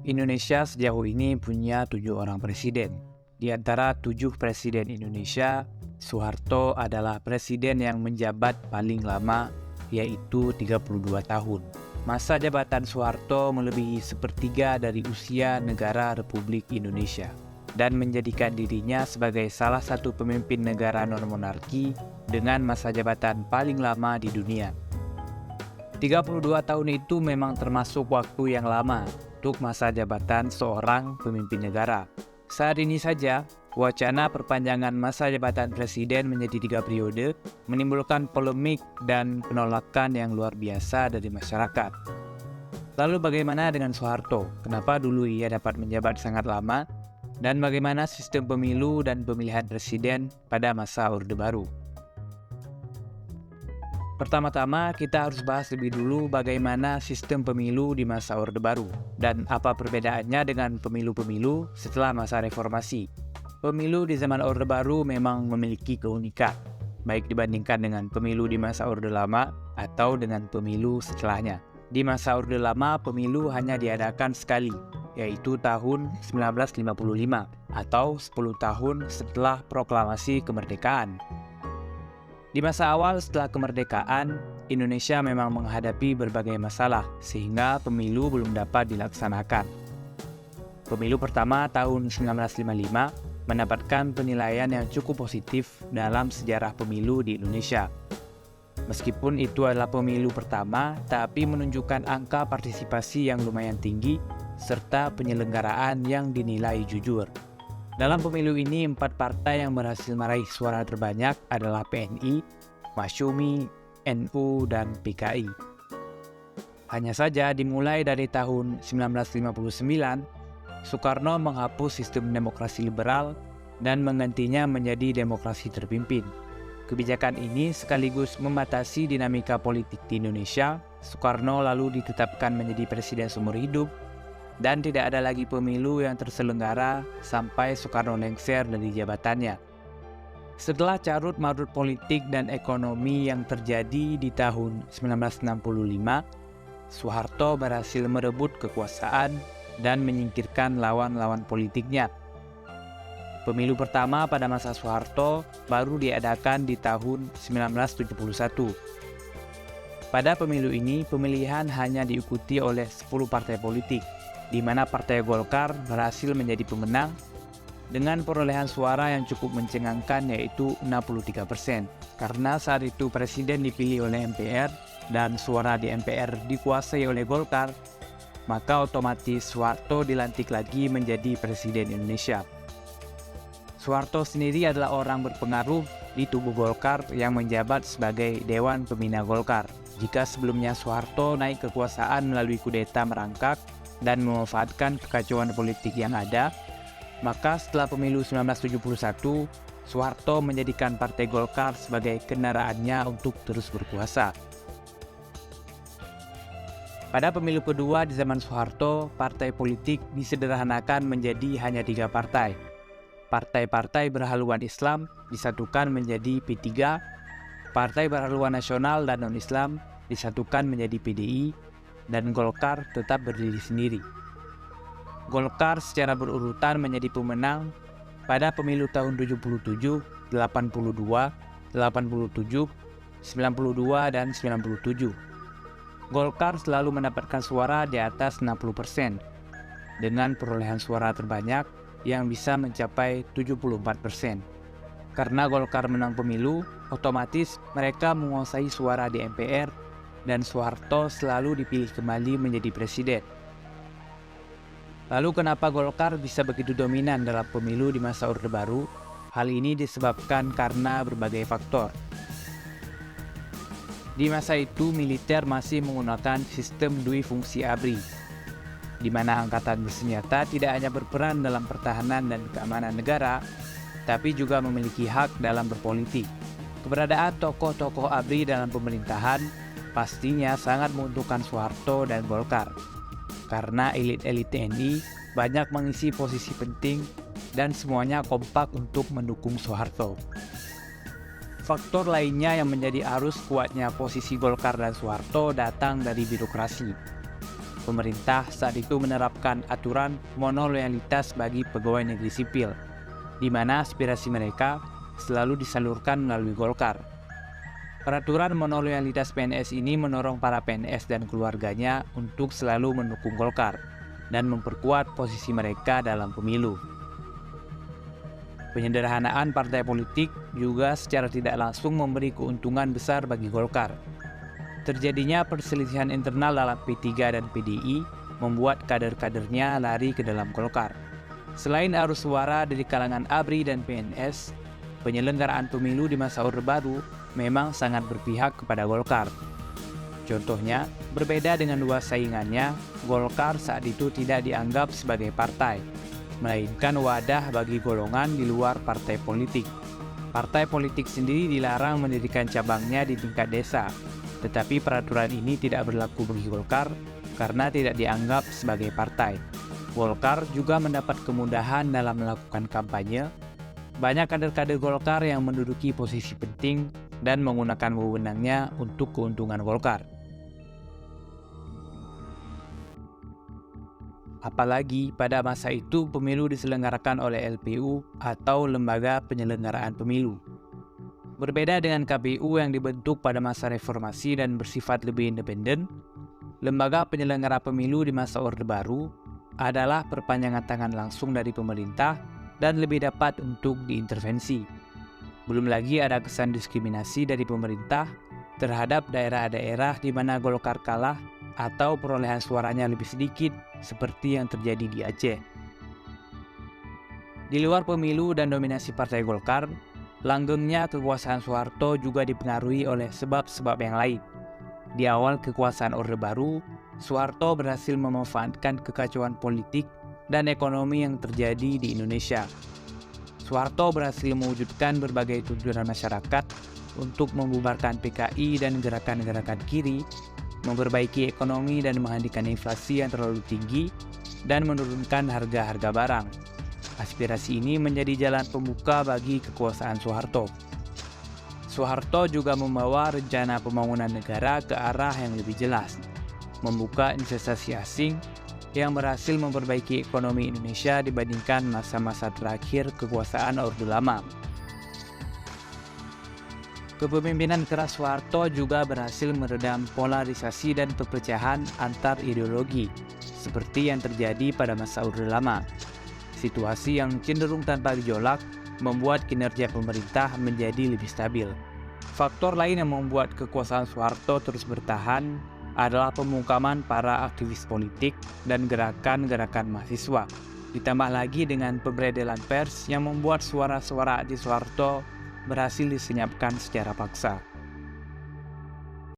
Indonesia sejauh ini punya 7 orang presiden. Di antara 7 presiden Indonesia, Soeharto adalah presiden yang menjabat paling lama, yaitu 32 tahun. Masa jabatan Soeharto melebihi sepertiga dari usia negara Republik Indonesia dan menjadikan dirinya sebagai salah satu pemimpin negara non-monarki dengan masa jabatan paling lama di dunia. 32 tahun itu memang termasuk waktu yang lama untuk masa jabatan seorang pemimpin negara. Saat ini saja, wacana perpanjangan masa jabatan presiden menjadi 3 periode menimbulkan polemik dan penolakan yang luar biasa dari masyarakat. Lalu bagaimana dengan Soeharto? Kenapa dulu ia dapat menjabat sangat lama? Dan bagaimana sistem pemilu dan pemilihan presiden pada masa Orde Baru? Pertama-tama kita harus bahas lebih dulu bagaimana sistem pemilu di masa Orde Baru dan apa perbedaannya dengan pemilu-pemilu setelah masa reformasi. Pemilu di zaman Orde Baru memang memiliki keunikan, baik dibandingkan dengan pemilu di masa Orde Lama atau dengan pemilu setelahnya. Di masa Orde Lama, pemilu hanya diadakan sekali, yaitu tahun 1955 atau 10 tahun setelah proklamasi kemerdekaan. Di masa awal setelah kemerdekaan, Indonesia memang menghadapi berbagai masalah sehingga pemilu belum dapat dilaksanakan. Pemilu pertama tahun 1955 mendapatkan penilaian yang cukup positif dalam sejarah pemilu di Indonesia. Meskipun itu adalah pemilu pertama, tapi menunjukkan angka partisipasi yang lumayan tinggi serta penyelenggaraan yang dinilai jujur. Dalam pemilu ini, 4 partai yang berhasil meraih suara terbanyak adalah PNI, Masyumi, NU, dan PKI. Hanya saja dimulai dari tahun 1959, Soekarno menghapus sistem demokrasi liberal dan menggantinya menjadi demokrasi terpimpin. Kebijakan ini sekaligus membatasi dinamika politik di Indonesia. Soekarno lalu ditetapkan menjadi presiden seumur hidup, dan tidak ada lagi pemilu yang terselenggara sampai Soekarno lengser dari jabatannya. Setelah carut-marut politik dan ekonomi yang terjadi di tahun 1965, Soeharto berhasil merebut kekuasaan dan menyingkirkan lawan-lawan politiknya. Pemilu pertama pada masa Soeharto baru diadakan di tahun 1971. Pada pemilu ini, pemilihan hanya diikuti oleh 10 partai politik, di mana Partai Golkar berhasil menjadi pemenang dengan perolehan suara yang cukup mencengangkan, yaitu 63%. Karena saat itu presiden dipilih oleh MPR dan suara di MPR dikuasai oleh Golkar, maka otomatis Soeharto dilantik lagi menjadi presiden Indonesia. Soeharto sendiri adalah orang berpengaruh di tubuh Golkar yang menjabat sebagai Dewan Pembina Golkar. Jika sebelumnya Soeharto naik kekuasaan melalui kudeta merangkak dan memanfaatkan kekacauan politik yang ada, maka setelah pemilu 1971, Soeharto menjadikan Partai Golkar sebagai kendaraannya untuk terus berkuasa. Pada pemilu kedua di zaman Soeharto, partai politik disederhanakan menjadi hanya 3 partai. Partai-partai berhaluan Islam disatukan menjadi P3, partai berhaluan nasional dan non-Islam disatukan menjadi PDI, dan Golkar tetap berdiri sendiri. Golkar secara berurutan menjadi pemenang pada pemilu tahun 77, 82, 87, 92, dan 97. Golkar selalu mendapatkan suara di atas 60%, dengan perolehan suara terbanyak yang bisa mencapai 74%. Karena Golkar menang pemilu, otomatis mereka menguasai suara di MPR, dan Soeharto selalu dipilih kembali menjadi presiden. Lalu kenapa Golkar bisa begitu dominan dalam pemilu di masa Orde Baru? Hal ini disebabkan karena berbagai faktor. Di masa itu, militer masih menggunakan sistem dui fungsi ABRI, di mana angkatan bersenjata tidak hanya berperan dalam pertahanan dan keamanan negara, tapi juga memiliki hak dalam berpolitik. Keberadaan tokoh-tokoh ABRI dalam pemerintahan pastinya sangat menguntungkan Soeharto dan Golkar, karena elit-elit TNI banyak mengisi posisi penting dan semuanya kompak untuk mendukung Soeharto. Faktor lainnya yang menjadi arus kuatnya posisi Golkar dan Soeharto datang dari birokrasi. Pemerintah saat itu menerapkan aturan monoloyalitas bagi pegawai negeri sipil, di mana aspirasi mereka selalu disalurkan melalui Golkar. Peraturan monoloyalitas PNS ini mendorong para PNS dan keluarganya untuk selalu mendukung Golkar dan memperkuat posisi mereka dalam pemilu. Penyederhanaan partai politik juga secara tidak langsung memberi keuntungan besar bagi Golkar. Terjadinya perselisihan internal dalam P3 dan PDI membuat kader-kadernya lari ke dalam Golkar. Selain arus suara dari kalangan ABRI dan PNS, penyelenggaraan pemilu di masa Orde Baru memang sangat berpihak kepada Golkar. Contohnya, berbeda dengan dua saingannya, Golkar saat itu tidak dianggap sebagai partai, melainkan wadah bagi golongan di luar partai politik. Partai politik sendiri dilarang mendirikan cabangnya di tingkat desa, tetapi peraturan ini tidak berlaku bagi Golkar karena tidak dianggap sebagai partai. Golkar juga mendapat kemudahan dalam melakukan kampanye. Banyak kader-kader Golkar yang menduduki posisi penting dan menggunakan wewenangnya untuk keuntungan Golkar. Apalagi pada masa itu pemilu diselenggarakan oleh LPU atau Lembaga Penyelenggaraan Pemilu. Berbeda dengan KPU yang dibentuk pada masa reformasi dan bersifat lebih independen, lembaga penyelenggara pemilu di masa Orde Baru adalah perpanjangan tangan langsung dari pemerintah dan lebih dapat untuk diintervensi. Belum lagi ada kesan diskriminasi dari pemerintah terhadap daerah-daerah di mana Golkar kalah atau perolehan suaranya lebih sedikit seperti yang terjadi di Aceh. Di luar pemilu dan dominasi Partai Golkar, langgengnya kekuasaan Soeharto juga dipengaruhi oleh sebab-sebab yang lain. Di awal kekuasaan Orde Baru, Soeharto berhasil memanfaatkan kekacauan politik dan ekonomi yang terjadi di Indonesia. Soeharto berhasil mewujudkan berbagai tuntunan masyarakat untuk membubarkan PKI dan gerakan-gerakan kiri, memperbaiki ekonomi dan menghentikan inflasi yang terlalu tinggi, dan menurunkan harga-harga barang. Aspirasi ini menjadi jalan pembuka bagi kekuasaan Soeharto. Soeharto juga membawa rencana pembangunan negara ke arah yang lebih jelas, membuka investasi asing yang berhasil memperbaiki ekonomi Indonesia dibandingkan masa-masa terakhir kekuasaan Orde Lama. Kepemimpinan keras Soeharto juga berhasil meredam polarisasi dan perpecahan antar ideologi, seperti yang terjadi pada masa Orde Lama. Situasi yang cenderung tanpa gejolak membuat kinerja pemerintah menjadi lebih stabil. Faktor lain yang membuat kekuasaan Soeharto terus bertahan adalah pemungkaman para aktivis politik dan gerakan-gerakan mahasiswa. Ditambah lagi dengan pemberedelan pers yang membuat suara-suara anti Soeharto berhasil disenyapkan secara paksa.